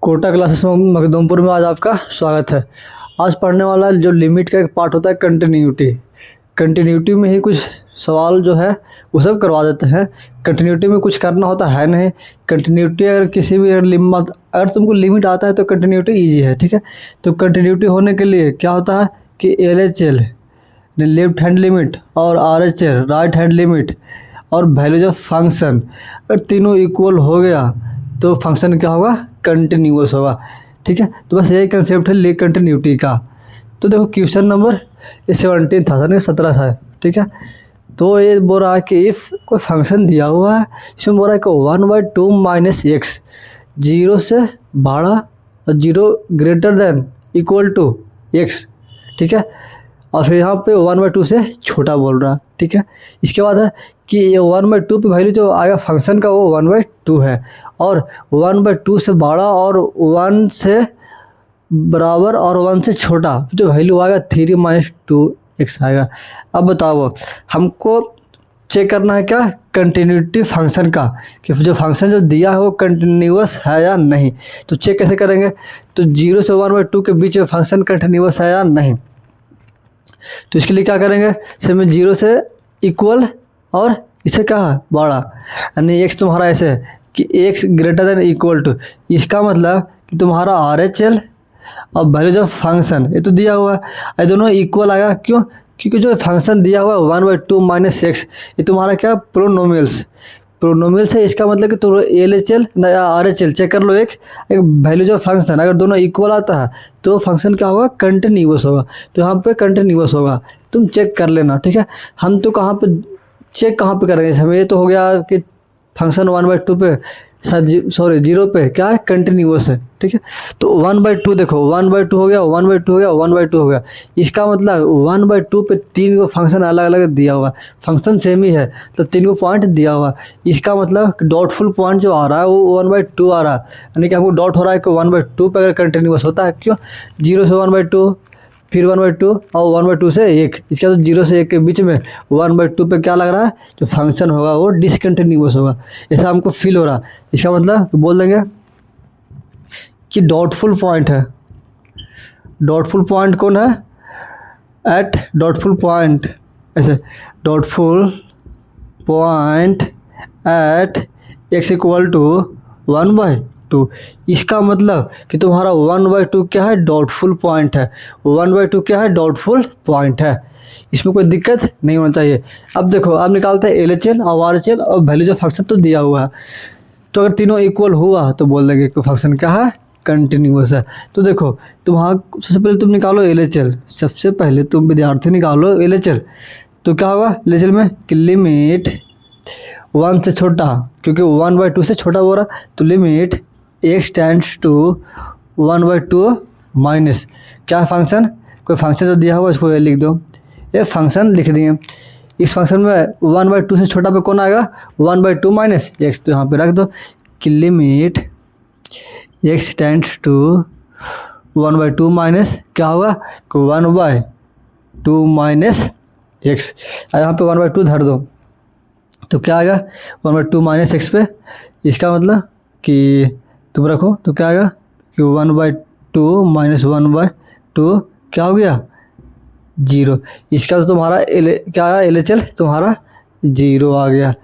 Kota classes में मखदूमपुर में आज आपका स्वागत है। आज पढ़ने वाला जो लिमिट का एक पार्ट होता है कंटिन्यूटी में ही कुछ सवाल जो है वो सब करवा देते हैं। कंटिन्यूटी में कुछ करना होता है नहीं। कंटिन्यूटी अगर किसी भी अगर तुमको लिमिट आता है तो कंटिन्यूटी इजी है, ठीक है। तो कंटिन्यूटी होने के लिए क्या होता है कि LHL लेफ्ट हैंड लिमिट और RHL राइट हैंड लिमिट और वैल्यूज ऑफ फंक्शन अगर तीनों इक्वल हो गया तो फंक्शन क्या होगा, कंटिन्यूअस होगा, ठीक है। तो बस यही कंसेप्ट है कंटिन्यूटी का। तो देखो क्वेश्चन नंबर 17 था, 17 था, ठीक है। तो ये बोल रहा है कि इफ़ कोई फंक्शन दिया हुआ है, इसमें बोल रहा है कि 1/2 माइनस एक्स 0 से बड़ा और 0 greater than equal to x, ठीक है। और फिर यहाँ पे 1/2 से छोटा बोल रहा है, ठीक है। इसके बाद है कि ये 1/2 पे वैल्यू जो आएगा फंक्शन का वो 1/2 है और 1/2 से बड़ा और 1 से बराबर और 1 से छोटा जो वैल्यू आएगा 3 - 2x आएगा। अब बताओ हमको चेक करना है क्या, कंटिन्यूटी फंक्शन का, कि जो फंक्शन जो दिया है वो कंटिन्यूअस है या नहीं। तो चेक कैसे करेंगे, तो 0 से 1/2 के बीच में फंक्शन कंटिन्यूअस है या नहीं। तो इसके लिए क्या करेंगे, इसमें 0 से इक्वल और इसे क्या है बड़ा, यानी x तुम्हारा ऐसे है कि x greater than equal to, इसका मतलब कि तुम्हारा RHL और वैल्यूज ऑफ फंक्शन ये तो दिया हुआ है, ये दोनों इक्वल आएगा। क्यों, क्योंकि जो फंक्शन दिया हुआ है 1/2 माइनस एक्स ये तुम्हारा क्या प्रोनोमियल्स है। इसका मतलब कि तुम LHL या RHL चेक कर लो, एक वैल्यूज ऑफ फंक्शन अगर दोनों इक्वल आता है तो फंक्शन क्या होगा, कंटिन्यूअस होगा। तो यहाँ पे कंटिन्यूअस होगा, तुम चेक कर लेना, ठीक है। हम तो कहाँ पे चेक करेंगे, हमें ये तो हो गया कि फंक्शन 1/2 पे सॉरी 0 पे क्या है, कंटिन्यूअस है, ठीक है। तो 1/2 देखो 1/2 हो गया, 1/2 हो गया, 1/2 हो गया। इसका मतलब 1/2 पे 3 को फंक्शन अलग अलग दिया हुआ है, फंक्शन सेम ही है तो 3 को पॉइंट दिया हुआ है। इसका मतलब डॉटफुल पॉइंट जो आ रहा है वो 1/2 आ रहा है, यानी कि हमको डॉट हो रहा है कि 1/2 पे अगर कंटिन्यूअस होता है। क्यों, 0 से 1/2 फिर 1/2 और 1/2 से 1, इसका तो 0 से 1 के बीच में 1/2 पे क्या लग रहा है, जो फंक्शन होगा वो डिसकंटिन्यूअस होगा, ऐसा हमको फील हो रहा है। इसका मतलब बोल देंगे कि डॉटफुल पॉइंट है। डॉटफुल पॉइंट कौन है, एट डॉटफुल पॉइंट ऐसे doubtful point at x equal to 1/2। इसका मतलब कि तुम्हारा 1/2 क्या है, डाउटफुल पॉइंट है। 1/2 क्या है, डाउटफुल पॉइंट है, इसमें कोई दिक्कत नहीं होना चाहिए। अब देखो अब निकालते हैं LHL और RHL और वैल्यूज ऑफ फंक्शन तो दिया हुआ है। तो अगर तीनों इक्वल हुआ तो बोल देंगे कि फंक्शन क्या है, कंटिन्यूअस है। तो देखो तुम्हारा सबसे पहले तुम निकालो LHL, सबसे पहले तुम विद्यार्थी निकालो LHL। तो क्या होगा LHL में कि लिमिट 1 से छोटा, क्योंकि 1/2 से छोटा हो रहा, तो limit x tends to 1/2 minus क्या फंक्शन, कोई फंक्शन जो दिया हुआ इसको ये लिख दो, ये फंक्शन लिख दिए। इस फंक्शन में 1/2 से छोटा पे कौन आएगा, 1/2 माइनस एक्स, तो यहाँ पे रख दो कि limit x tends to 1/2 minus क्या होगा कि 1/2 माइनस एक्स, यहाँ पे 1/2 धर दो तो क्या आएगा 1/2 माइनस एक्स पे। इसका मतलब कि तुम रखो तो क्या आएगा कि 1/2 माइनस 1/2 क्या हो गया 0। इसका तो तुम्हारा क्या आया LHL तुम्हारा 0 आ गया,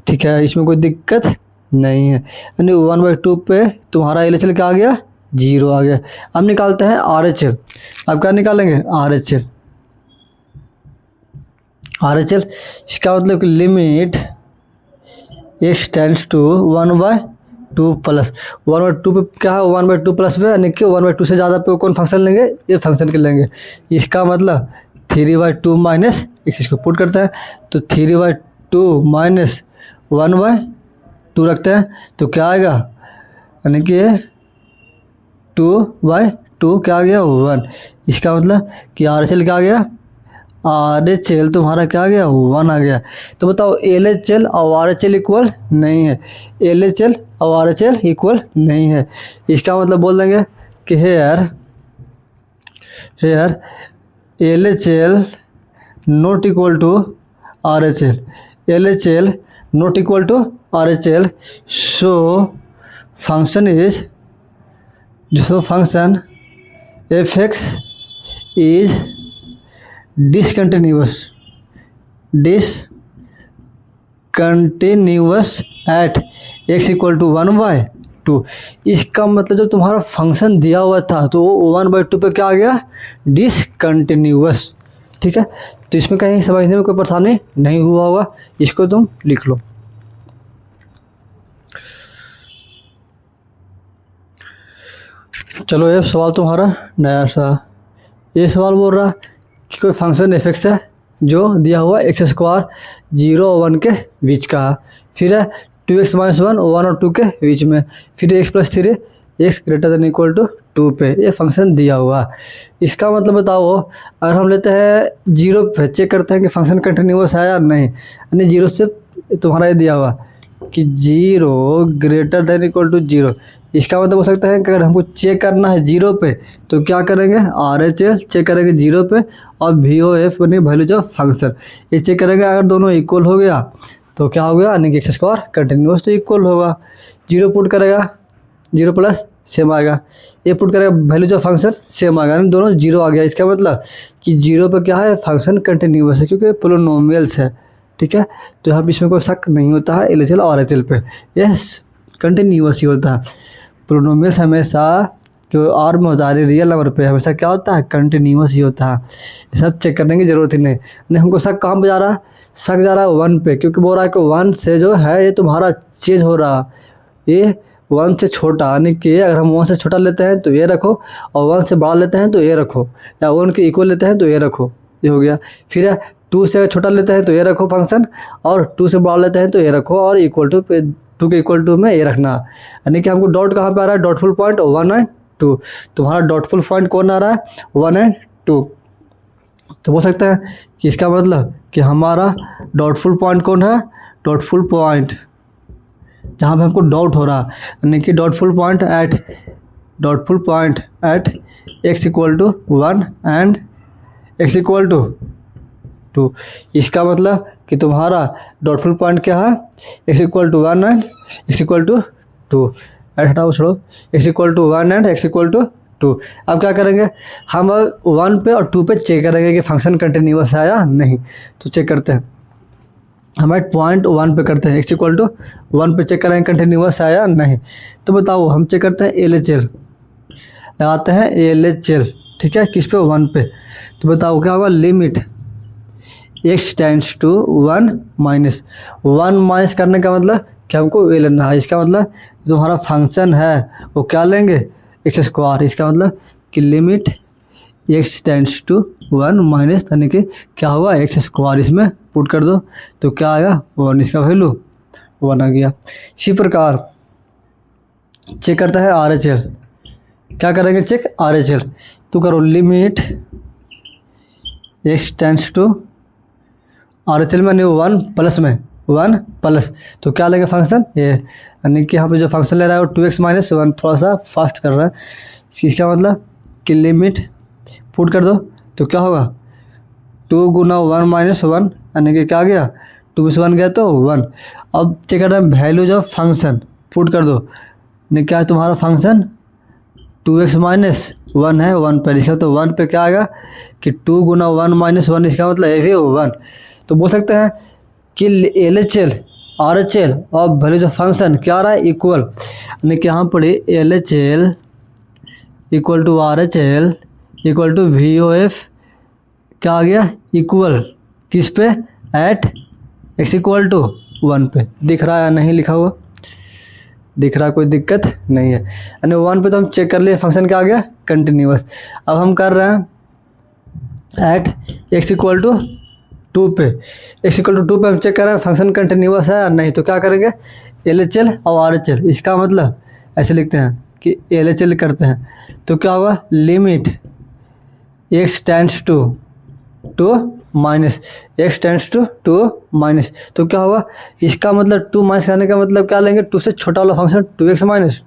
ठीक है, इसमें कोई दिक्कत नहीं है। यानी 1/2 पे तुम्हारा LHL क्या आ गया, 0 आ गया। अब निकालते हैं RHL। अब क्या निकालेंगे RHL, इसका मतलब कि limit x tends to 1/2 plus 1/2 पे क्या है, 1/2 प्लस पे यानी कि 1/2 से ज़्यादा पे कौन फंक्शन लेंगे, ये फंक्शन के लेंगे। इसका मतलब 3/2 माइनस x, इसको पुट करते हैं तो 3/2 माइनस 1/2 रखते हैं तो क्या आएगा, यानी कि 2/2 क्या आ गया 1। इसका मतलब कि RHL क्या आ गया, RHL तुम्हारा क्या आ गया 1 आ गया। तो बताओ LHL और RHL इक्वल नहीं है, LHL और RHL इक्वल नहीं है। इसका मतलब बोल देंगे कि here LHL not equal to RHL, LHL not equal to RHL, so function is जिसमें function f x is discontinuous at x equal to 1/2। इसका मतलब जो तुम्हारा फंक्शन दिया हुआ था तो वो 1/2 पे क्या आ गया, डिसकंटिन्यूअस। ठीक है, तो इसमें कहीं समझने में कोई परेशानी नहीं हुआ होगा, इसको तुम लिख लो। चलो ये सवाल तुम्हारा नया सा, ये सवाल बोल रहा कि कोई फंक्शन एफ एक्स है जो दिया हुआ एक्स स्क्वायर 0 और 1 के बीच का, फिर है 2x - 1 1 और 2 के बीच में, फिर x + 3 x greater than equal to 2 पे ये फंक्शन दिया हुआ। इसका मतलब बताओ, अगर हम लेते हैं 0 पे, चेक करते हैं कि फंक्शन कंटिन्यूअस है या नहीं, यानी 0 से तुम्हारा ये दिया हुआ कि 0 ग्रेटर देन इक्वल टू 0। इसका मतलब हो सकता है कि अगर हमको चेक करना है 0 पे तो क्या करेंगे, RHS चेक करेंगे 0 पे और VOF यानी वैल्यूज ऑफ फंक्शन ये चेक करेंगे। अगर दोनों इक्वल हो गया तो क्या हो गया, यानी कि एक्स स्क्वायर कंटिन्यूअस तो इक्वल होगा। 0 पुट करेगा 0 प्लस सेम आएगा, ये पुट करेगा वैल्यूज ऑफ फंक्शन सेम आएगा, यानी दोनों 0 आ गया। इसका मतलब कि 0 पे क्या है, फंक्शन कंटिन्यूअस है क्योंकि पोलिनोमियल्स है। ठीक है, तो यहाँ इसमें कोई शक नहीं होता है LHL और RHL पे, यस कंटिन्यूअस ही होता है। पोलिनोमियल्स हमेशा जो आर में होता है रियल नंबर पे हमेशा क्या होता है, कंटिन्यूअस ही होता है। ये सब चेक करने की ज़रूरत ही नहीं हमको शक कहाँ पे जा रहा है, शक जा रहा है 1 पे, क्योंकि बोल रहा है कि 1 से जो है ये तुम्हारा चेंज हो रहा, ये 1 से छोटा, यानी कि अगर हम 1 से छोटा लेते हैं तो ये रखो और 1 से बड़ा लेते हैं तो ये रखो, या 1 के इक्वल लेते हैं तो ये रखो, ये हो गया। फिर 2 से छोटा लेते हैं तो ये रखो फंक्शन, और 2 से बड़ा लेते हैं तो ये रखो, और इक्वल टू 2 के इक्वल टू में ये रखना, यानी कि हमको डॉट कहाँ पे आ रहा है, डॉटफुल पॉइंट 1 और 2। तुम्हारा डॉटफुल पॉइंट कौन आ रहा है, 1 और 2। तो बोल सकते हैं कि इसका मतलब कि हमारा डॉटफुल पॉइंट कौन है, डॉटफुल पॉइंट जहाँ पे हमको डाउट हो रहा, यानी कि doubtful point at x equal to 1 and x equal to 2। इसका मतलब कि तुम्हारा डॉटफुल पॉइंट क्या है, x equal to 1 and x equal to 2। हटाओ छोड़ो, x equal to 1 and x equal to 2। अब क्या करेंगे, हम 1 पे और 2 पे चेक करेंगे कि फंक्शन कंटिन्यूअस है या नहीं। तो चेक करते हैं, हमारे पॉइंट 1 पे करते हैं, x इक्वल टू 1 पे चेक करेंगे कंटिन्यूअस है या नहीं। तो बताओ हम चेक करते हैं LHL, लगाते हैं LHL, ठीक है, किस पे, 1 पे। तो बताओ क्या होगा, limit x tends to 1 minus 1 minus करने का मतलब कि हमको ये लेना है। इसका मतलब तुम्हारा फंक्शन है वो क्या लेंगे, एक्स स्क्वायर। इसका मतलब कि limit x tends to 1 minus, यानी कि क्या होगा, एक्स स्क्वायर। इसमें पुट कर दो तो क्या आएगा, 1, इसका वैल्यू 1 आ गया। इसी प्रकार चेक करता है RHL, क्या करेंगे चेक, RHL। तो करो limit x tends to, RHL में 1 प्लस में 1 प्लस, तो क्या लेंगे फंक्शन ये, यानी कि यहाँ पे जो फंक्शन ले रहा है वो 2x - 1, थोड़ा सा फास्ट कर रहा है। इसका मतलब कि लिमिट पुट कर दो तो क्या होगा, 2 गुना 1 - 1, यानी कि क्या आ गया, 2 में से 1 गया तो 1। अब चेक कर रहे हैं वैल्यूज ऑफ फंक्शन, पुट कर दो, यानी क्या है तुम्हारा फंक्शन 2x - 1 है 1 पर। इसका तो 1 पे क्या आएगा कि 2 गुना 1 - 1, इसका मतलब ये भी 1। तो बोल सकते हैं कि LHL RHL और वैल्यूज ऑफ फंक्शन क्या आ रहा है, इक्वल, यानी कि यहाँ पर LHL equal to RHL equal to VOF क्या आ गया, इक्वल किस पे, एट x इक्वल टू 1 पे। दिख रहा है या नहीं लिखा हुआ, दिख रहा, कोई दिक्कत नहीं है। यानी 1 पे तो हम चेक कर लिए फंक्शन क्या आ गया, कंटिन्यूअस। अब हम कर रहे हैं एट x इक्वल टू 2 पे, x इक्वल टू 2 पे हम चेक कर रहे हैं फंक्शन कंटिन्यूअस है या नहीं। तो क्या करेंगे, LHL और RHL। इसका मतलब ऐसे लिखते हैं कि LHL करते हैं तो क्या होगा, limit x tends to 2 minus x tends to 2 minus, तो क्या होगा, इसका मतलब 2 माइनस करने का मतलब क्या लेंगे, 2 से छोटा वाला फंक्शन 2x माइनस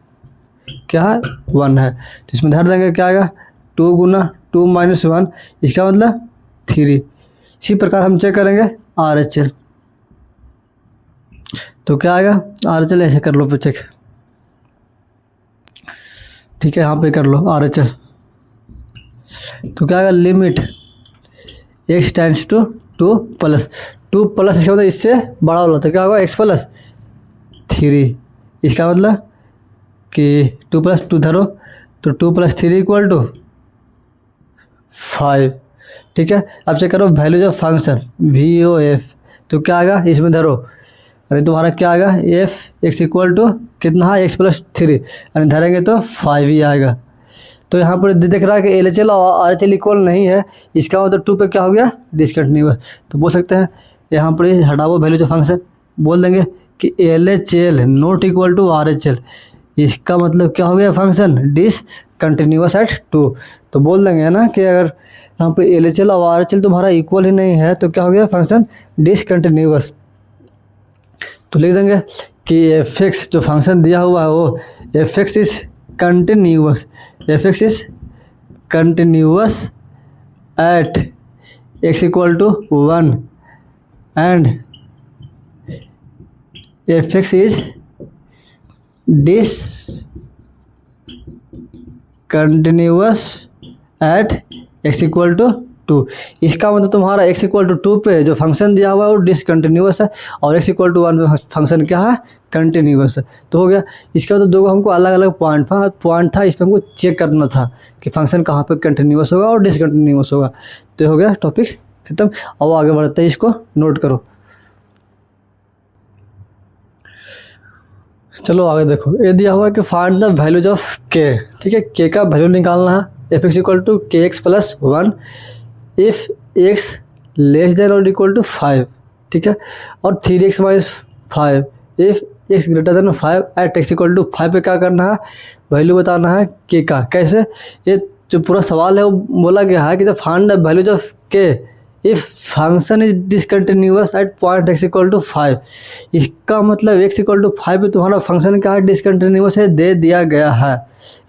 क्या है 1 है, तो इसमें धर देंगे क्या आएगा, 2 गुना 2 - 1, इसका मतलब 3। इसी प्रकार हम चेक करेंगे RHL, तो क्या आएगा RHL, ऐसे कर लो पे चेक, ठीक है, यहाँ पे कर लो RHL। तो क्या आएगा, limit x tends to 2 plus 2 plus, इसका मतलब इससे बड़ा वाला, तो क्या होगा x प्लस 3। इसका मतलब कि 2 प्लस 2 धरो, तो 2 प्लस 3 इक्वल टू 5। ठीक है, अब चेक करो वैल्यूज ऑफ फंक्शन VOF, तो क्या आएगा इसमें धरो, अरे तुम्हारा क्या आएगा f x इक्वल टू कितना है x प्लस 3, यानी धरेंगे तो 5 ही आएगा। तो यहाँ पर दिख रहा है कि LHL और RHL इक्वल नहीं है, इसका मतलब 2 पे क्या हो गया, डिसकंटिन्यूअस। तो बोल सकते हैं यहाँ पर हटाओ वैल्यूज ऑफ फंक्शन, बोल देंगे कि LHL not equal to RHL, इसका मतलब क्या हो गया, फंक्शन डिसकंटिन्यूअस एट 2। तो बोल देंगे ना कि अगर यहाँ पर LHL और RHL तुम्हारा इक्वल ही नहीं है तो क्या हो गया, फंक्शन डिसकंटिन्यूअस। तो लिख देंगे कि fx जो फंक्शन दिया हुआ है वो fx is continuous, fx is continuous at x equal to 1 and fx is discontinuous at x equal to 2। इसका मतलब तुम्हारा x इक्वल टू 2 पे जो फंक्शन दिया हुआ है वो डिसकंटिन्यूअस है, और x इक्वल टू 1 पे फंक्शन क्या है, कंटिन्यूअस है। तो हो गया। इसका तो दो हमको अलग अलग पॉइंट था, इस पर हमको चेक करना था कि फंक्शन कहाँ पे कंटिन्यूअस होगा और डिसकंटिन्यूअस होगा। तो हो गया टॉपिक खत्म। अब आगे बढ़ते हैं, इसको नोट करो। चलो आगे देखो, ये दिया हुआ है कि find the values of k। ठीक है, k का वैल्यू निकालना है, f x equal to kx plus 1 if x less than और इक्वल टू 5। ठीक है, और 3x minus 5 if x greater than 5 at x equal to 5 पे क्या करना है, वैल्यू बताना है k का। कैसे, ये जो पूरा सवाल है वो बोला गया है कि the find the values of k if function is discontinuous at point x equal to 5। इसका मतलब x इक्वल टू 5 पे तुम्हारा फंक्शन क्या है, डिसकंटिन्यूअस है, दे दिया गया है,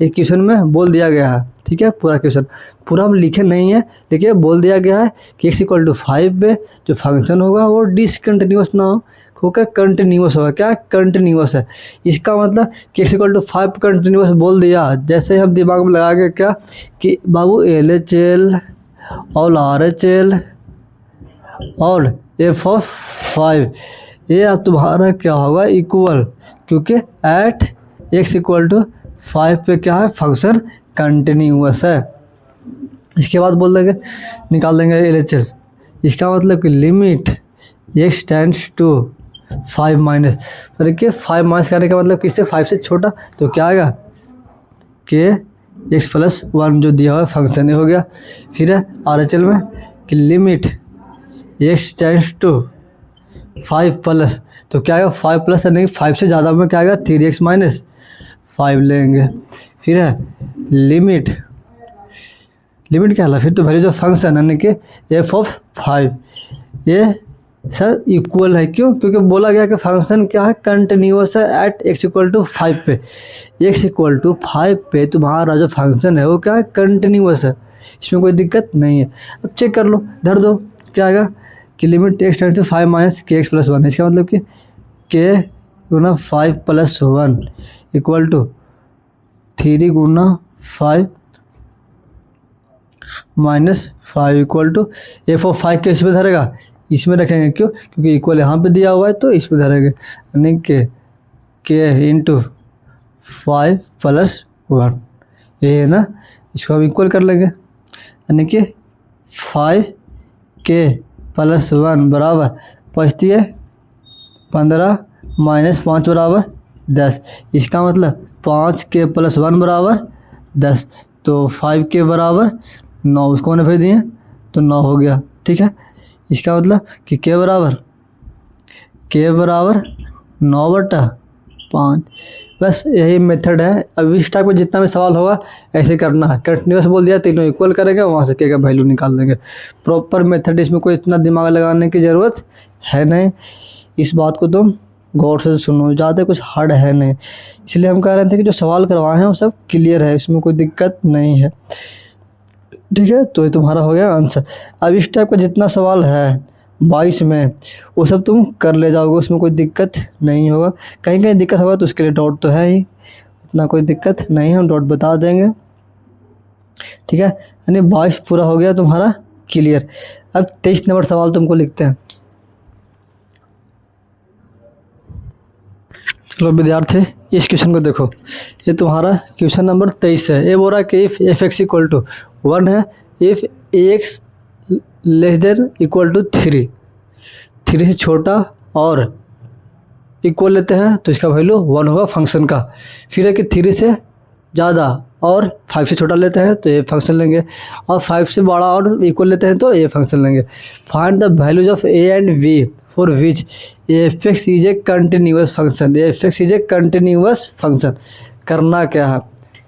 एक क्वेश्चन में बोल दिया गया है। ठीक है, पूरा क्वेश्चन पूरा हम लिखे नहीं है, देखिए बोल दिया गया है कि x इक्वल टू 5 पे जो फंक्शन होगा वो डिसकंटिन्यूअस ना होकर कंटिन्यूअस होगा। क्या कंटिन्यूअस है, इसका मतलब कि x इक्वल टू 5 कंटिन्यूअस बोल दिया, जैसे हम दिमाग में लगा के क्या कि बाबू LHL और RHL और f ऑफ 5 ये अब तुम्हारा क्या होगा, इक्वल, क्योंकि एट x इक्वल टू 5 पे क्या है, फंक्शन कंटिन्यूअस है। इसके बाद बोल देंगे, निकाल देंगे LHL। इसका मतलब कि limit x tends to 5 minus, देखिए 5 माइनस करने का मतलब किससे, 5 से छोटा, तो क्या आएगा कि x प्लस 1 जो दिया हुआ है फंक्शन हो गया। फिर है RHL में कि limit x tends to 5 plus, तो क्या आएगा 5 प्लस है नहीं, 5 से ज़्यादा में क्या आएगा 3x माइनस 5 लेंगे। फिर है लिमिट क्या है, फिर तो वैल्यूज ऑफ फंक्शन यानी कि f ऑफ 5 ये सर इक्वल है, क्यों, क्योंकि बोला गया कि फंक्शन क्या है, कंटिन्यूअस है एट x इक्वल टू 5 पे। x इक्वल टू 5 पे तुम्हारा जो फंक्शन है वो क्या है, कंटिन्यूअस है, इसमें कोई दिक्कत नहीं है। अब चेक कर लो, धर दो, क्या आएगा कि limit x tends to 5 minus kx plus 1, इसका मतलब कि k गुना 5 प्लस 1 इक्वल टू 3 गुना 5 minus 5 equal to f of 5 के इसमें धरेगा, इसमें रखेंगे, क्यों, क्योंकि इक्वल यहाँ पे दिया हुआ है तो इसमें धरेंगे, यानी k इंटू 5 प्लस 1 ये है ना, इसको हम इक्वल कर लेंगे, यानी कि 5k प्लस 1 बराबर बचती है 15 माइनस 5 बराबर 10। इसका मतलब 5k प्लस 1 बराबर 10, तो 5k बराबर 9, उसको मैंने भेज दिए तो 9 हो गया। ठीक है, इसका मतलब कि k बराबर 9/5। बस यही मेथड है। अब इस टाइप का जितना भी सवाल होगा ऐसे करना है, कंटिन्यूअस बोल दिया तीनों इक्वल करेंगे, वहाँ से k का वैल्यू निकाल देंगे, प्रॉपर मेथड, इसमें कोई इतना दिमाग लगाने की ज़रूरत है नहीं। इस बात को तुम गौर से सुनो, ज़्यादा कुछ हार्ड है नहीं, इसलिए हम कह रहे थे कि जो सवाल करवाए हैं वो सब क्लियर है, इसमें कोई दिक्कत नहीं है। ठीक है, तो ये तुम्हारा हो गया आंसर। अब इस टाइप का जितना सवाल है 22 में वो सब तुम कर ले जाओगे, उसमें कोई दिक्कत नहीं होगा। कहीं कहीं दिक्कत होगा तो उसके लिए डाउट तो है ही, उतना कोई दिक्कत नहीं है, हम डॉट बता देंगे। ठीक है, यानी 22 पूरा हो गया तुम्हारा क्लियर। अब 23 नंबर सवाल तुमको लिखते हैं। चलो विद्यार्थी, इस क्वेश्चन को देखो, ये तुम्हारा क्वेश्चन नंबर 23 है। ये बोल रहा है कि if f x equal to 1 है, if a x less than equal to 3, 3 से छोटा और इक्वल लेते हैं तो इसका वैल्यू 1 होगा फंक्शन का। फिर है कि 3 से ज़्यादा और 5 से छोटा लेते हैं तो ये फंक्शन लेंगे, और 5 से बड़ा और इक्वल लेते हैं तो ये फंक्शन लेंगे। Find the values of a and b for which f x is a continuous function. F x is a continuous function. करना क्या है,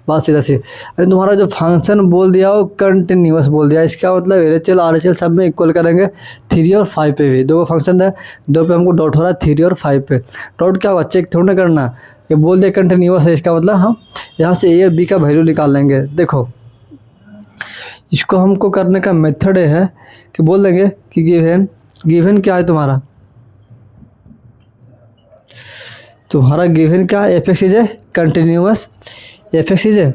बात सीधा सी। अरे तुम्हारा जो फंक्शन बोल दिया वो कंटिन्यूअस बोल दिया, इसका मतलब L H L R H L सब में इक्वल करेंगे। 3 और 5 पे भी, 2 फंक्शन है, 2 पे हमको डॉट हो रहा है, 3 और 5 पे। डॉट क्या होगा, चेक थोड़ा ना करना, ये बोल दिया कंटिन्यूअस है, इसका मतलब हम यहाँ से ए और बी का वैल्यू निकाल लेंगे। देखो इसको हमको करने का मेथड है कि बोल देंगे कि गिवन क्या है तुम्हारा गिवन क्या है, F x is a continuous, F x is a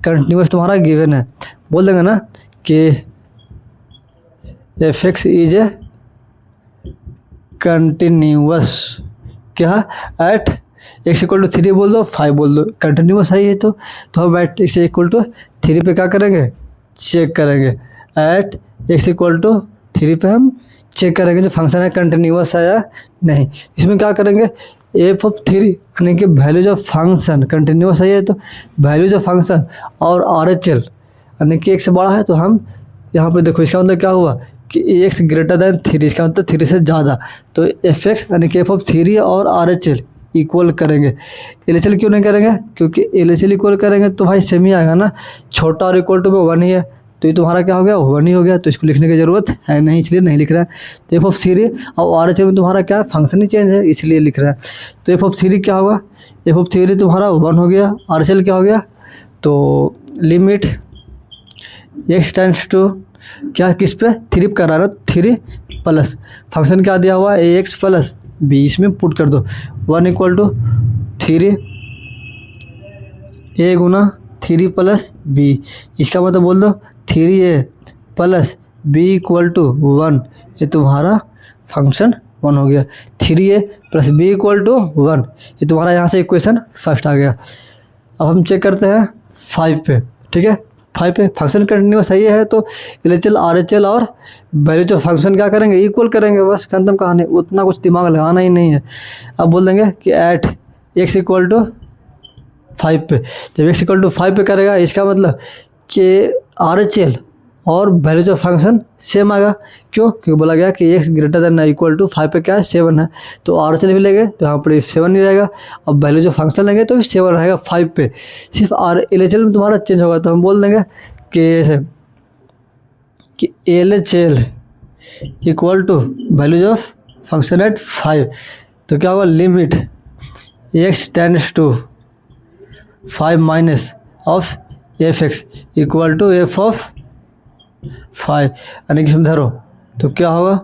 continuous तुम्हारा गिवन है। बोल देंगे ना कि F x is a continuous क्या एट एक्स इक्वल टू 3 बोल दो, 5 बोल दो, कंटिन्यूअस है ये तो हम एट एक्स इक्वल टू 3 पे क्या करेंगे, चेक करेंगे। एट एक्स इक्वल टू 3 पे हम चेक करेंगे जो फंक्शन है कंटिन्यूअस है या नहीं। इसमें क्या करेंगे, एफ ऑफ 3 यानी कि वैल्यूज ऑफ फंक्शन कंटिन्यूअस है ये तो वैल्यूज ऑफ फंक्शन, और आर एच एल यानी कि एक से बड़ा है तो हम यहाँ पे देखो, इसका मतलब क्या हुआ कि एक्स ग्रेटर दैन 3, इसका मतलब 3 से ज़्यादा, तो एफ एक्स यानी कि एफ ऑफ 3 और आर एच एल इक्वल करेंगे। एल एच एल क्यों नहीं करेंगे, क्योंकि एल एच एल इक्वल करेंगे तो भाई सेम ही आएगा ना, छोटा और इक्वल टू में 1 ही है, तो ये तुम्हारा क्या हो गया 1 ही हो गया, तो इसको लिखने की ज़रूरत है नहीं, इसलिए नहीं लिख रहा है। तो एफ ऑफ 3 और आर एच एल में तुम्हारा क्या फंक्शन ही चेंज है इसलिए लिख रहा है। तो एफ ऑफ 3 क्या होगा, एफ ऑफ 3 तुम्हारा 1 हो गया, आर एच एल क्या हो गया, तो लिमिट एक्स टेंड्स टू क्या किस पे 3 पे करा रहा है, 3 प्लस फंक्शन क्या दिया हुआ है ए एक्स प्लस बी, इसमें पुट कर दो 1 इक्वल टू 3 ए गुना 3 प्लस बी, इसका मतलब बोल दो 3a plus B equal to 1, ये तुम्हारा फंक्शन 1 हो गया। 3a plus B equal to 1, ये तुम्हारा यहाँ से इक्वेशन फर्स्ट आ गया। अब हम चेक करते हैं 5 पे। ठीक है, 5 पे फंक्शन कंटिन्यूअस सही है तो L H L R H L और वैल्यू जो फंक्शन क्या करेंगे इक्वल करेंगे, बस खत्म कहानी, उतना कुछ दिमाग लगाना ही नहीं है। अब बोल देंगे कि एट एक्स इक्वल टू 5 पे, जब एक्स इक्वल टू 5 पे करेगा इसका मतलब कि आर एच एल और वैल्यू जो फंक्शन सेम आएगा। क्यों, क्योंकि बोला गया कि x greater than equal to 5 पे क्या है 7 है, तो आर एच एल भी लेंगे तो यहाँ पर 7 ही रहेगा। अब वैल्यू जो फंक्शन लेंगे तो 7 रहेगा 5 पे, सिर्फ आर एल एच एल में तुम्हारा चेंज होगा। तो हम बोल देंगे कि ऐसे कि L H L equal to values of function at 5, तो क्या होगा limit x tends to 5 minus of f x equal to f of 5, यानी कि धरो तो क्या होगा,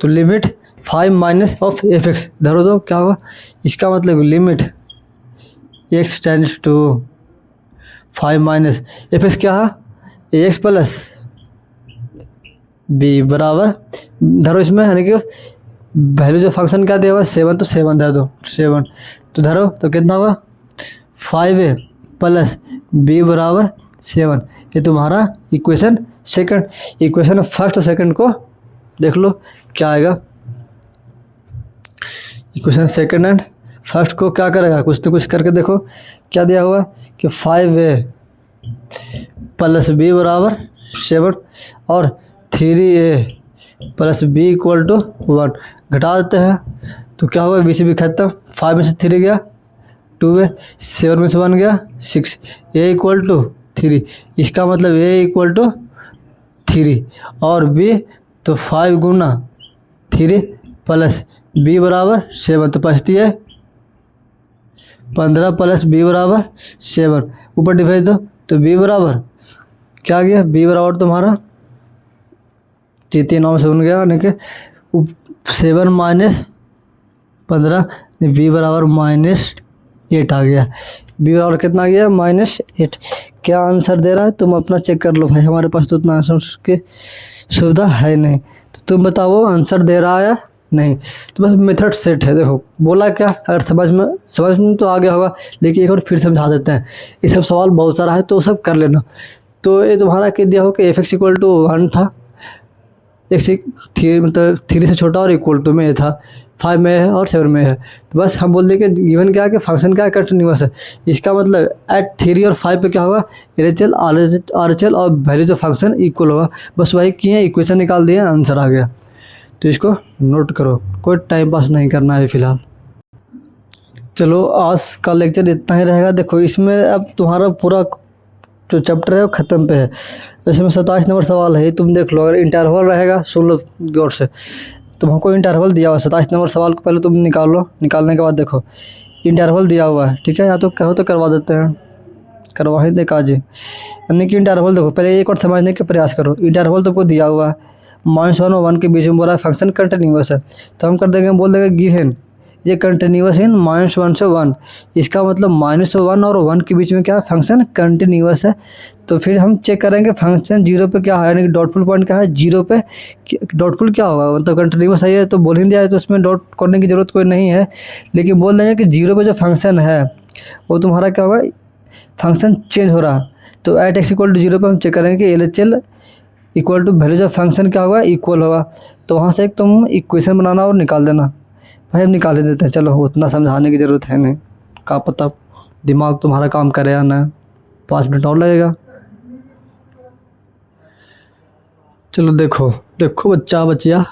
तो limit 5 minus of f x धरो तो क्या होगा, इसका मतलब limit x tends to 5 minus f x क्या है ए एक्स प्लस बी बराबर धरो इसमें, यानी कि वैल्यू जो फंक्शन क्या दिया हुआ 7, तो 7 धर दो 7, तो धरो तो कितना होगा 5a प्लस बी बराबर 7, ये तुम्हारा इक्वेशन सेकंड। इक्वेशन फर्स्ट और सेकंड को देख लो क्या आएगा, इक्वेशन सेकंड एंड फर्स्ट को क्या करेगा, कुछ तो कुछ करके देखो क्या दिया हुआ कि 5a प्लस बी बराबर 7 और 3a plus B equal to 1 घटा देते हैं तो क्या होगा, बी से बी खत्म, 5 में से 3 गया 2a, 7 में से 1 गया 6, a इक्वल टू 3, इसका मतलब a इक्वल टू 3 और b तो 5 गुना 3 प्लस b बराबर 7, तो बचती है 15 प्लस b बराबर 7, ऊपर डिवाइड दो तो b बराबर क्या गया, b बराबर तुम्हारा 3 से 1 गया, यानी कि 7 माइनस 15, b बराबर -8 आ गया। बी बराबर कितना आ गया -8। क्या आंसर दे रहा है तुम अपना चेक कर लो भाई, हमारे पास तो उतना आंसर की सुविधा है नहीं, तो तुम बताओ आंसर दे रहा है नहीं। तो बस मेथड सेट है। देखो बोला क्या, अगर समझ में तो आ गया होगा, लेकिन एक बार फिर समझा देते हैं। ये सब सवाल बहुत सारा है तो सब कर लेना। तो ये तुम्हारा कह दिया हो कि एफ एक्स इक्वल टू 1 था, एक्स थ्री मतलब 3 से छोटा और इक्वल टू में था, 5 में है और 7 में है। तो बस हम बोल दें कि गिवन क्या है कि फंक्शन क्या है, कंटिन्यूअस है। इसका मतलब एट 3 और 5 पे क्या होगा, LHL RHL और वैल्यूज ऑफ फंक्शन इक्वल होगा। बस वही किए, इक्वेशन निकाल दिए, आंसर आ गया। तो इसको नोट करो, कोई टाइम पास नहीं करना है फिलहाल। चलो आज का लेक्चर इतना ही रहेगा। देखो इसमें अब तुम्हारा पूरा जो चैप्टर है वो ख़त्म पे है। इसमें 27 नंबर सवाल है, तुम देख लो। अगर इंटरवल रहेगा सुन लो गौर से, तुमको इंटरवल दिया हुआ है 27 नंबर सवाल को पहले तुम निकाल लो। निकालने के बाद देखो इंटरवल दिया हुआ है, ठीक है, या तो कहो तो करवा देते हैं, करवा ही दे काजी। यानी कि इंटरवल देखो, पहले एक और समझने का प्रयास करो। इंटरवल तुमको दिया हुआ है -1 और 1 के बीच में, बोला फंक्शन कंटिन्यूअस है, तो हम कर देंगे, बोल देंगे गिवन ये कंटिन्यूअस इन -1 से 1। इसका मतलब -1 और 1 के बीच में क्या है, फंक्शन कंटिन्यूअस है। तो फिर हम चेक करेंगे फंक्शन 0 पे क्या है, यानी कि डॉटफुल पॉइंट क्या है 0 पे। डॉटफुल क्या होगा, मतलब कंटिन्यूअस है तो बोल ही दिया है, तो उसमें डॉट करने की ज़रूरत कोई नहीं है। लेकिन बोल देंगे कि 0 पे जो फंक्शन है वो तुम्हारा क्या होगा, फंक्शन चेंज हो रहा। तो एट एक्स इक्वल टू 0 पर हम चेक करेंगे कि LHL equal to values of function क्या होगा, इक्वल होगा। तो वहाँ से एक तुम इक्वेशन बनाना और निकाल देना। भाई हम निकाल ही देते हैं, चलो उतना समझाने की ज़रूरत है नहीं, क्या पता दिमाग तुम्हारा काम करे या ना। 5 मिनट और लगेगा। चलो देखो बच्चिया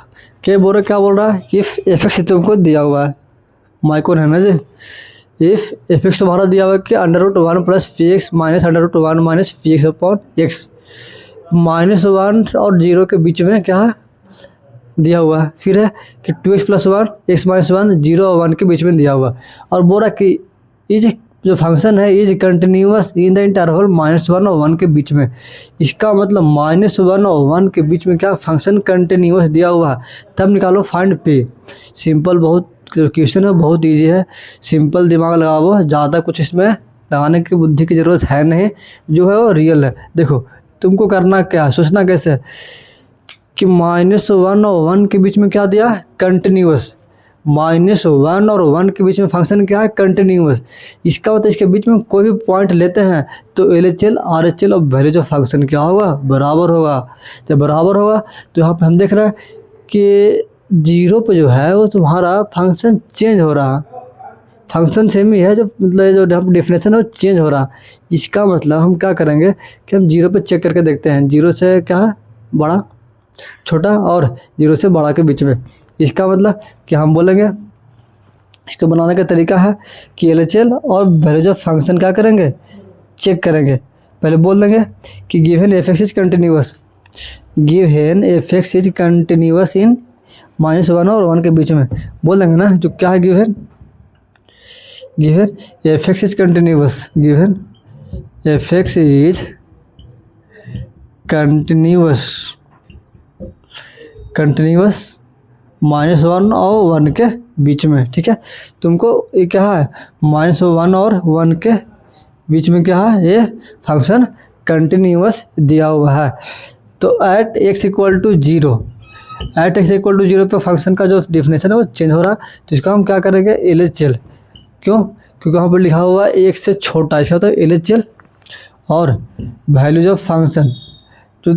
क्या बोल रहा है, इफ़ एफ एक्स तुमको दिया हुआ है, माइकोन है ना जी। इफ़ एफ एक्स तुम्हारा दिया हुआ है कि √1 + px minus √1 - px upon x, -1 और 0 के बीच में क्या है दिया हुआ है। फिर है कि 2x + 1 x - 1 0 और 1 के बीच में दिया हुआ। और बोल रहा कि इज जो फंक्शन है is continuous in the interval -1 और 1 के बीच में। इसका मतलब -1 और 1 के बीच में क्या फंक्शन कंटिन्यूअस दिया हुआ है। तब निकालो फाइंड पे। सिंपल, बहुत क्वेश्चन है, बहुत ईजी है, सिंपल दिमाग लगाओ, ज़्यादा कुछ इसमें लगाने की बुद्धि की ज़रूरत है नहीं, जो है वो रियल है। देखो तुमको करना क्या है, सोचना कैसे है कि -1 और 1 के बीच में क्या दिया है, कंटिन्यूअस। -1 और 1 के बीच में फंक्शन क्या है, कंटिन्यूअस। इसका मतलब इसके बीच में कोई भी पॉइंट लेते हैं तो LHL RHL और वैल्यूज ऑफ फंक्शन क्या होगा, बराबर होगा। जब बराबर होगा तो यहाँ पे हम देख रहे हैं कि 0 पे जो है वो तुम्हारा फंक्शन चेंज हो रहा, फंक्शन सेम ही है, जो मतलब जो डेफिनेशन है वो चेंज हो रहा। इसका मतलब हम क्या करेंगे कि हम 0 पे चेक करके देखते हैं, 0 से क्या है बड़ा, छोटा, और 0 से बड़ा के बीच में। इसका मतलब कि हम बोलेंगे, इसको बनाने का तरीका है कि LHL और वैल्यूज ऑफ फंक्शन क्या करेंगे, चेक करेंगे। पहले बोल देंगे कि given f x is continuous, given f x is continuous in -1 और 1 के बीच में। बोल देंगे ना, जो क्या है given f x is continuous, given f x is continuous -1 और 1 के बीच में, ठीक है। तुमको ये क्या है, -1 और 1 के बीच में क्या है, ये फंक्शन कंटिन्यूअस दिया हुआ है। तो at x equal to 0, at x equal to 0 पे फंक्शन का जो डिफिनेशन है वो चेंज हो रहा। तो इसका हम क्या करेंगे, LHL। क्यों, क्योंकि वहाँ पर लिखा हुआ है 1 से छोटा, इसका तो LHL और वैल्यूज ऑफ फंक्शन जो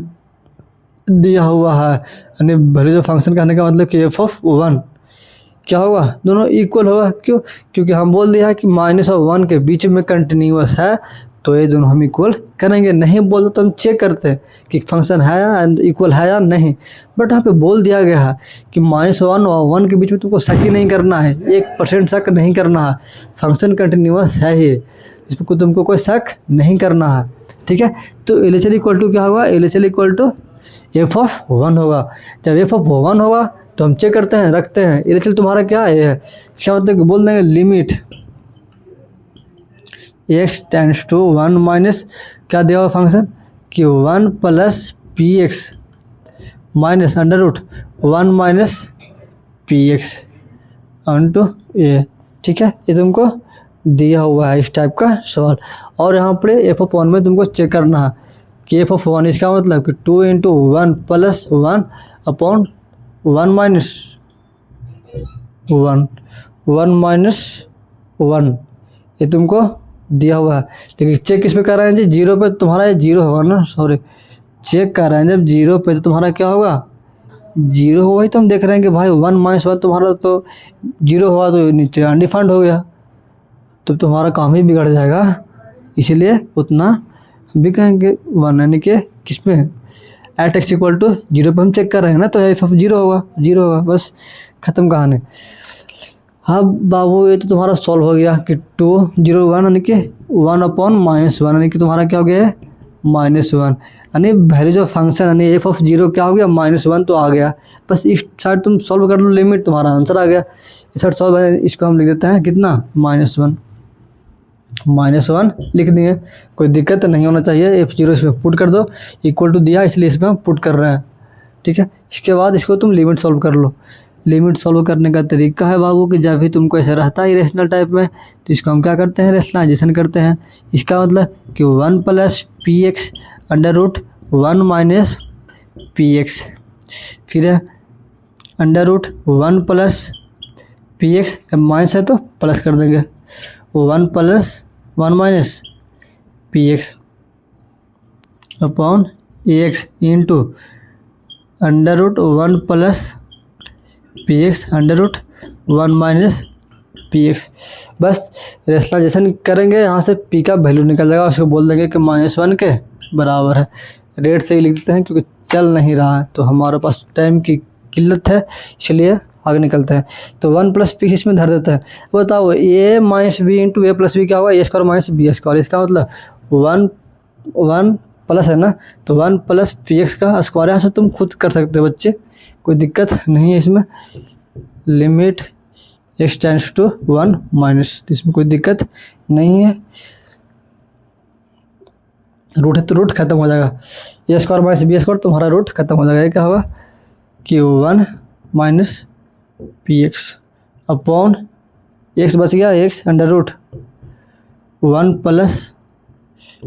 दिया हुआ है, यानी वैल्यूज ऑफ फंक्शन कहने का मतलब कि f(1) क्या होगा, दोनों इक्वल होगा। क्यों, क्योंकि हम बोल दिया है कि -1 और 1 के बीच में कंटिन्यूअस है, तो ये दोनों हम इक्वल करेंगे। नहीं बोलते तो हम चेक करते हैं कि फंक्शन है एंड इक्वल है या नहीं, बट यहाँ पे बोल दिया गया है कि -1 और 1 के बीच में तुमको शक ही नहीं करना है, 1% शक नहीं करना है, फंक्शन कंटिन्यूअस है ही, इसमें तुमको कोई शक नहीं करना है, ठीक है। तो LHL इक्वल टू क्या होगा, LHL इक्वल टू f(1) होगा। जब f(1) होगा तो हम चेक करते हैं, रखते हैं, LHL तुम्हारा क्या है, इसका मतलब कि बोल देंगे limit x tends to 1 minus क्या दिया हुआ फंक्शन कि 1 + px minus √1 - px on to a, ठीक है। ये तुमको दिया हुआ है इस टाइप का सवाल। और यहाँ पर एफ ऑफ वन में तुमको चेक करना है कि एफ ऑफ वन इसका मतलब कि 2 into 1 plus 1 upon 1 minus 1 1 minus 1 ये तुमको दिया हुआ है। लेकिन चेक किस पे कर रहे हैं जी, जीरो पे। तुम्हारा ये जीरो होगा ना, सॉरी चेक कर रहे हैं जब जीरो पे तो तुम्हारा क्या होगा, जीरो होगा ही। तो हम देख रहे हैं कि भाई 1 माइनस 1 तुम्हारा तो जीरो हुआ तो नीचे अनडिफाइंड हो गया, तो तुम्हारा काम ही बिगड़ जाएगा। इसीलिए उतना भी कहेंगे 1 यानी कि किस में at x equal to zero पर हम चेक कर रहे हैं ना, तो एफ ऑफ जीरो होगा, बस ख़त्म कहानी। हाँ बाबू ये तो तुम्हारा सॉल्व हो गया कि 2 0 1 यानी कि 1 अपॉन माइनस 1 यानी कि तुम्हारा क्या हो गया है -1, यानी वैल्यूज ऑफ फंक्शन यानी एफ ऑफ जीरो क्या हो गया -1 तो आ गया। बस इस साइड तुम सॉल्व कर लो लिमिट, तुम्हारा आंसर आ गया। इस साइड सॉल्व है, इसको हम लिख देते हैं कितना -1 लिख दिए, कोई दिक्कत नहीं होना चाहिए। एफ जीरो इसमें पुट कर दो, इक्वल टू दिया इसलिए इसमें हम पुट कर रहे हैं, ठीक है। इसके बाद इसको तुम लिमिट सॉल्व कर लो। लिमिट सॉल्व करने का तरीका है बाबू कि जब भी तुमको ऐसा रहता है इरेशनल टाइप में तो इसको हम क्या करते हैं, रेशनलाइजेशन करते हैं। इसका मतलब कि 1 plus p x under root 1 minus p x, फिर है under root 1 plus p x, minus है तो प्लस कर देंगे 1 plus 1 minus p x upon a x into under root 1 plus p x under root 1 minus p x. बस rationalisation करेंगे, यहाँ से पी का वैल्यू निकल जाएगा, उसको बोल देंगे कि -1 के बराबर है। रेट से ही लिख देते हैं क्योंकि चल नहीं रहा है तो हमारे पास टाइम की किल्लत है, इसलिए आगे निकलते हैं। तो 1 प्लस पी इसमें धर देते हैं। बताओ ए माइनस बी इंटू ए प्लस बी क्या होगा, ए स्क्वायर माइनस बी स्क्वायर। इसका मतलब 1 प्लस है ना, तो 1 प्लस पी एक्स का स्क्वायर यहाँ से तुम खुद कर सकते हो बच्चे, कोई दिक्कत नहीं है इसमें। Limit x tends to 1 minus, तो इसमें कोई दिक्कत नहीं है। रूट है तो रूट खत्म हो जाएगा, a square minus b square तुम्हारा रूट खत्म हो जाएगा। ये क्या होगा कि 1 minus p x upon x बच गया, x under root 1 plus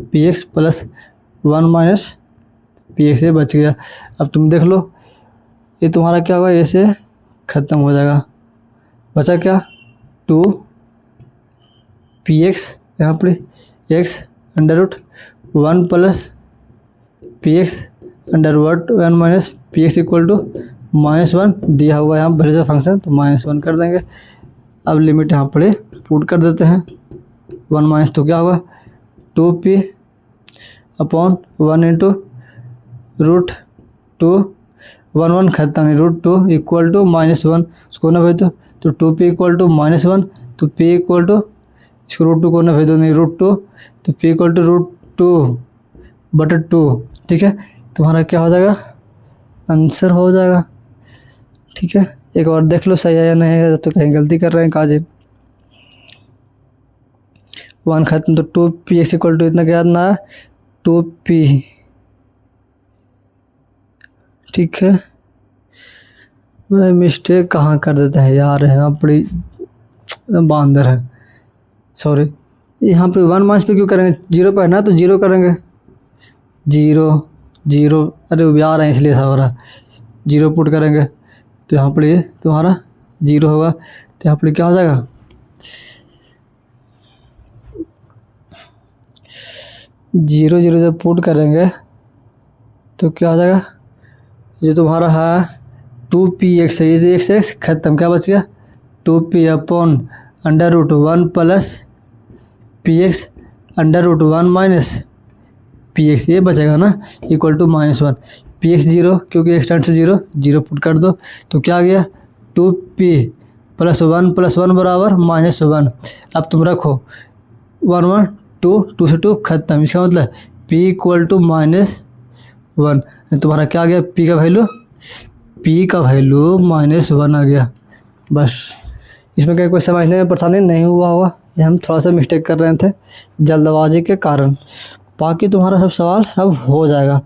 p x plus 1 minus p x ये बच गया। अब तुम देख लो ये तुम्हारा क्या होगा, ऐसे ख़त्म हो जाएगा। बचा क्या 2 पी एक्स, यहाँ पर x under root 1 plus p x under root 1 minus p x equal to -1 दिया हुआ है यहाँ वैल्यू ऑफ फंक्शन, तो -1 कर देंगे। अब लिमिट यहाँ पर पुट कर देते हैं 1 माइनस, तो क्या होगा 2p अपॉन 1 इंटू रूट 2 1 1 खत्म नहीं, रूट 2 इक्वल टू -1, उसको ना भेज दो तो 2p इक्वल टू -1, तो p इक्वल टू इसको रूट 2 को ना भेज दो, नहीं रूट 2, तो p इक्वल टू रूट 2/2, ठीक है। तुम्हारा क्या हो जाएगा, आंसर हो जाएगा, ठीक है। एक बार देख लो सही है या नहीं है, तो कहीं गलती कर रहे हैं काजी। 1 खत्म, तो 2p एक्स इक्वल टू इतना क्या ना 2p, ठीक है। वह मिस्टेक कहाँ कर देते हैं यार, यहाँ बड़ी बांदर है, सॉरी। यहाँ पे 1 माइनस पे क्यों करेंगे, जीरो पे है ना तो जीरो करेंगे, जीरो अरे वो आ रहे हैं इसलिए ऐसा हो रहा है। जीरो पुट करेंगे तो यहाँ पर ये तुम्हारा जीरो होगा, तो यहाँ पर क्या हो जाएगा 0 0 जब पुट करेंगे तो क्या हो जाएगा, जो तुम्हारा है 2p एक्स है, ये एक्स खत्म, क्या बच गया 2p upon under root 1 plus p x under root 1 minus p x, ये बचेगा ना equal to -1। P x zero क्योंकि x tends to zero put कर दो, तो क्या आ गया 2p प्लस 1 बराबर -1। अब तुम रखो 1 1 2 से 2 खत्म, इसका मतलब p इक्वल टू -1। तुम्हारा क्या आ गया, p का वैल्यू -1 आ गया। बस इसमें कहीं कोई समझने में परेशानी नहीं हुआ होगा, ये हम थोड़ा सा मिस्टेक कर रहे थे जल्दबाजी के कारण। बाकी तुम्हारा सब सवाल अब हो जाएगा,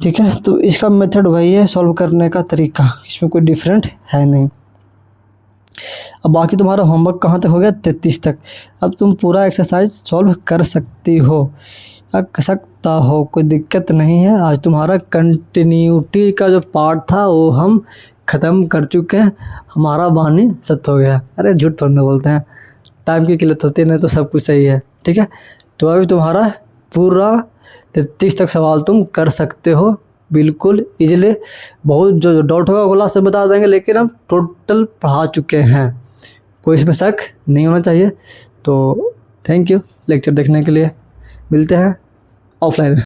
ठीक है। तो इसका मेथड वही है, सॉल्व करने का तरीका, इसमें कोई डिफरेंट है नहीं। अब बाकी तुम्हारा होमवर्क कहाँ तक हो गया? 33 तक। अब तुम पूरा एक्सरसाइज सॉल्व कर सकती हो या कर सकता हो, कोई दिक्कत नहीं है। आज तुम्हारा कंटिन्यूटी का जो पार्ट था वो हम ख़त्म कर चुके हैं। हमारा बानी सत हो गया। अरे झूठ थोड़ी ना बोलते हैं, टाइम की किल्लत होती है, नहीं तो सब कुछ सही है। ठीक है, तो अभी तुम्हारा पूरा 33 तक सवाल तुम कर सकते हो बिल्कुल इजीली। बहुत जो डाउट होगा वो क्लास से बता देंगे, लेकिन हम टोटल पढ़ा चुके हैं, कोई इसमें शक नहीं होना चाहिए। तो थैंक यू लेक्चर देखने के लिए, मिलते हैं ऑफलाइन में।